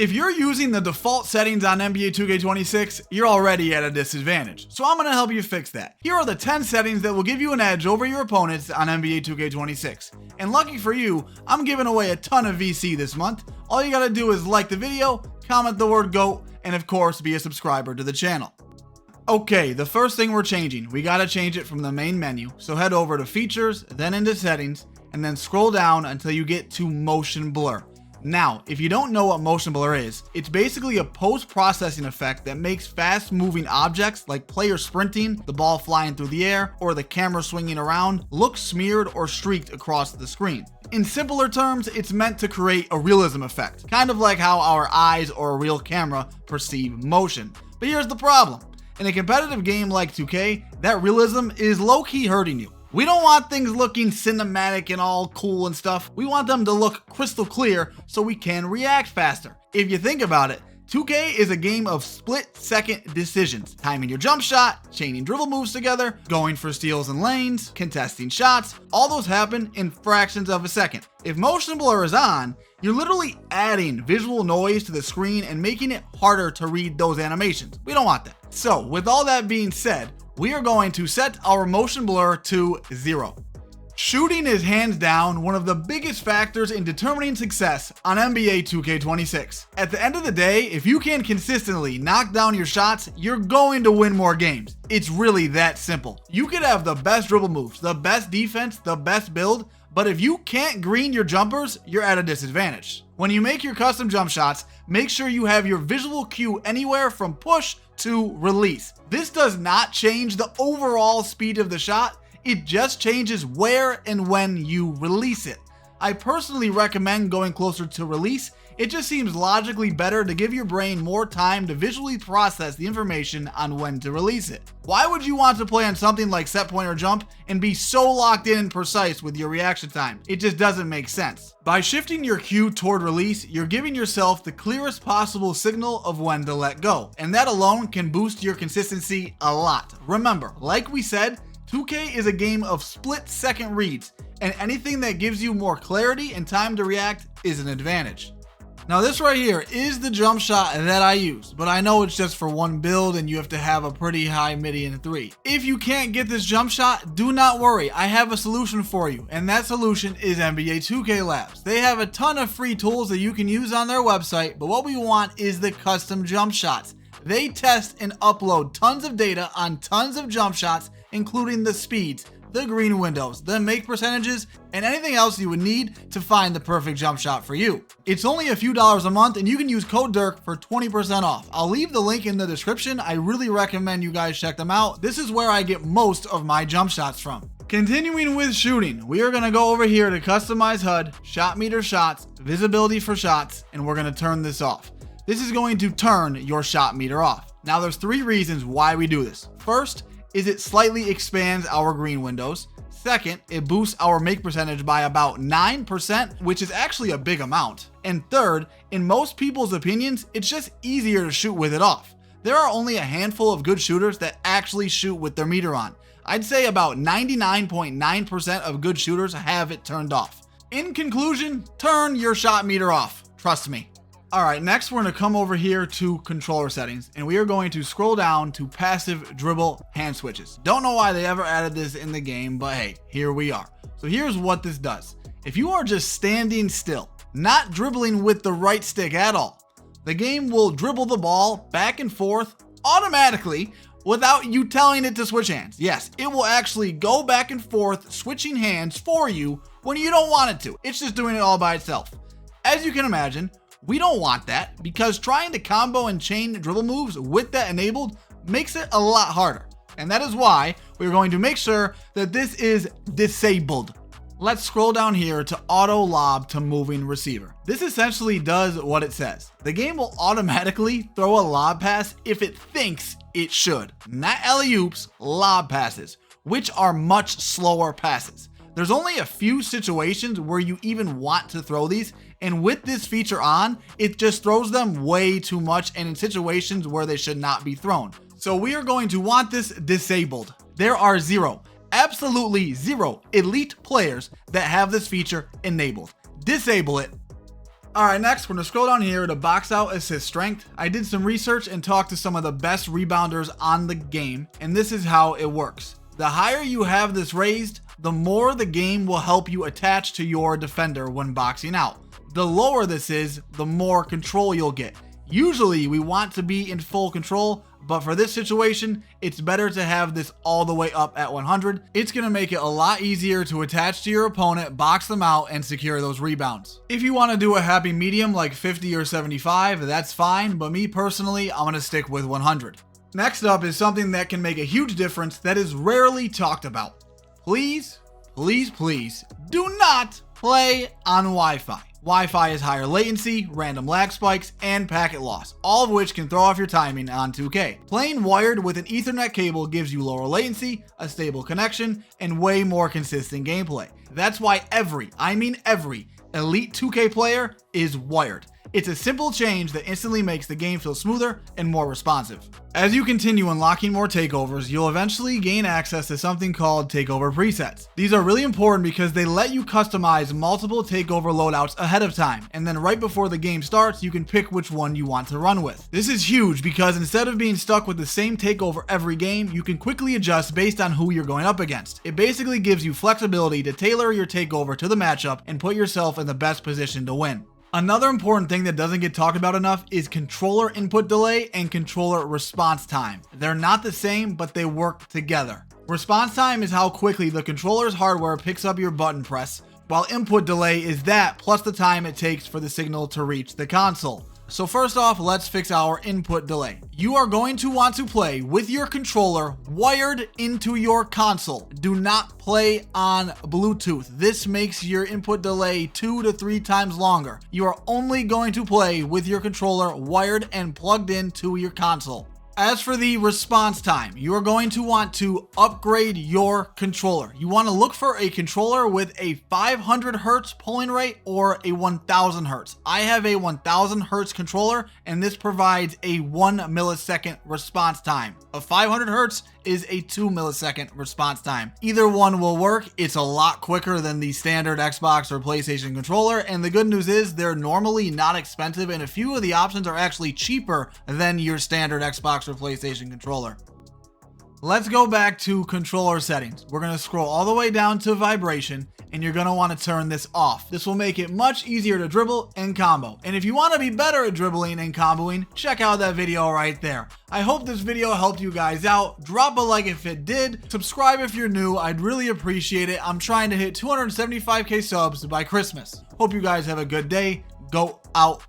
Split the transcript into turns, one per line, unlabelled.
If you're using the default settings on NBA 2K26, you're already at a disadvantage. So I'm going to help you fix that. Here are the 10 settings that will give you an edge over your opponents on NBA 2K26. And lucky for you, I'm giving away a ton of VC this month. All you got to do is like the video, comment the word GOAT, and of course be a subscriber to the channel. Okay, the first thing we're changing, we got to change it from the main menu. So head over to features, then into settings, and then scroll down until you get to motion blur. Now, if you don't know what motion blur is, it's basically a post-processing effect that makes fast-moving objects like players sprinting, the ball flying through the air, or the camera swinging around look smeared or streaked across the screen. In simpler terms, it's meant to create a realism effect, kind of like how our eyes or a real camera perceive motion. But here's the problem. In a competitive game like 2K, that realism is low-key hurting you. We don't want things looking cinematic and all cool and stuff. We want them to look crystal clear so we can react faster. If you think about it, 2K is a game of split-second decisions. Timing your jump shot, chaining dribble moves together, going for steals and lanes, contesting shots. All those happen in fractions of a second. If motion blur is on, you're literally adding visual noise to the screen and making it harder to read those animations. We don't want that. So, with all that being said, we are going to set our motion blur to 0. Shooting is hands down one of the biggest factors in determining success on NBA 2K26. At the end of the day, if you can consistently knock down your shots, you're going to win more games. It's really that simple. You could have the best dribble moves, the best defense, the best build, but if you can't green your jumpers, you're at a disadvantage. When you make your custom jump shots, make sure you have your visual cue anywhere from push to release. This does not change the overall speed of the shot, it just changes where and when you release it. I personally recommend going closer to release. It just seems logically better to give your brain more time to visually process the information on when to release it. Why would you want to play on something like set point or jump and be so locked in and precise with your reaction time? It just doesn't make sense. By shifting your cue toward release, you're giving yourself the clearest possible signal of when to let go, and that alone can boost your consistency a lot. Remember, like we said, 2K is a game of split-second reads, and anything that gives you more clarity and time to react is an advantage. Now this right here is the jump shot that I use, but I know it's just for one build and you have to have a pretty high midi in 3. If you can't get this jump shot, do not worry, I have a solution for you, and that solution is NBA 2K Labs. They have a ton of free tools that you can use on their website, but what we want is the custom jump shots. They test and upload tons of data on tons of jump shots, including the speeds, the green windows, the make percentages, and anything else you would need to find the perfect jump shot for you. It's only a few dollars a month and you can use code DIRK for 20% off. I'll leave the link in the description. I really recommend you guys check them out. This is where I get most of my jump shots from. Continuing with shooting, we are going to go over here to customize HUD, shot meter shots, visibility for shots, and we're going to turn this off. This is going to turn your shot meter off. Now there's 3 reasons why we do this. First, is it slightly expands our green windows. Second, it boosts our make percentage by about 9%, which is actually a big amount. And third, in most people's opinions, it's just easier to shoot with it off. There are only a handful of good shooters that actually shoot with their meter on. I'd say about 99.9% of good shooters have it turned off. In conclusion, turn your shot meter off. Trust me. Alright, next we're going to come over here to controller settings, and we are going to scroll down to passive dribble hand switches. Don't know why they ever added this in the game, but hey, here we are. So here's what this does. If you are just standing still, not dribbling with the right stick at all, the game will dribble the ball back and forth automatically without you telling it to switch hands. Yes, it will actually go back and forth switching hands for you when you don't want it to. It's just doing it all by itself. As you can imagine, we don't want that because trying to combo and chain dribble moves with that enabled makes it a lot harder. And that is why we're going to make sure that this is disabled. Let's scroll down here to auto lob to moving receiver. This essentially does what it says. The game will automatically throw a lob pass if it thinks it should. Not alley-oops, lob passes, which are much slower passes. There's only a few situations where you even want to throw these, and with this feature on, it just throws them way too much and in situations where they should not be thrown. So we are going to want this disabled. There are absolutely zero elite players that have this feature enabled. Disable it Alright, next we're going to scroll down here to box out assist strength. I did some research and talked to some of the best rebounders on the game, and this is how it works. The higher you have this raised, the more the game will help you attach to your defender when boxing out. The lower this is, the more control you'll get. Usually we want to be in full control, but for this situation, it's better to have this all the way up at 100. It's going to make it a lot easier to attach to your opponent, box them out, and secure those rebounds. If you want to do a happy medium like 50 or 75, that's fine, but me personally, I'm going to stick with 100. Next up is something that can make a huge difference that is rarely talked about. Please, please, please, do not play on Wi-Fi. Wi-Fi is higher latency, random lag spikes, and packet loss, all of which can throw off your timing on 2K. Playing wired with an Ethernet cable gives you lower latency, a stable connection, and way more consistent gameplay. That's why every Elite 2K player is wired. It's a simple change that instantly makes the game feel smoother and more responsive. As you continue unlocking more takeovers, you'll eventually gain access to something called takeover presets. These are really important because they let you customize multiple takeover loadouts ahead of time, and then right before the game starts, you can pick which one you want to run with. This is huge because instead of being stuck with the same takeover every game, you can quickly adjust based on who you're going up against. It basically gives you flexibility to tailor your takeover to the matchup and put yourself in the best position to win. Another important thing that doesn't get talked about enough is controller input delay and controller response time. They're not the same, but they work together. Response time is how quickly the controller's hardware picks up your button press, while input delay is that plus the time it takes for the signal to reach the console. So first off, let's fix our input delay. You are going to want to play with your controller wired into your console. Do not play on Bluetooth. This makes your input delay 2 to 3 times longer. You are only going to play with your controller wired and plugged into your console. As for the response time, you are going to want to upgrade your controller. You want to look for a controller with a 500 Hz polling rate or a 1000 Hz. I have a 1000 Hz controller, and this provides a 1 millisecond response time. A 500 Hz is a 2 millisecond response time. Either one will work. It's a lot quicker than the standard Xbox or PlayStation controller, and the good news is they're normally not expensive, and a few of the options are actually cheaper than your standard Xbox or PlayStation controller. Let's go back to controller settings. We're going to scroll all the way down to vibration, and you're going to want to turn this off. This will make it much easier to dribble and combo. And if you want to be better at dribbling and comboing, check out that video right there. I hope this video helped you guys out. Drop a like if it did. Subscribe if you're new. I'd really appreciate it. I'm trying to hit 275k subs by Christmas. Hope you guys have a good day. Go out.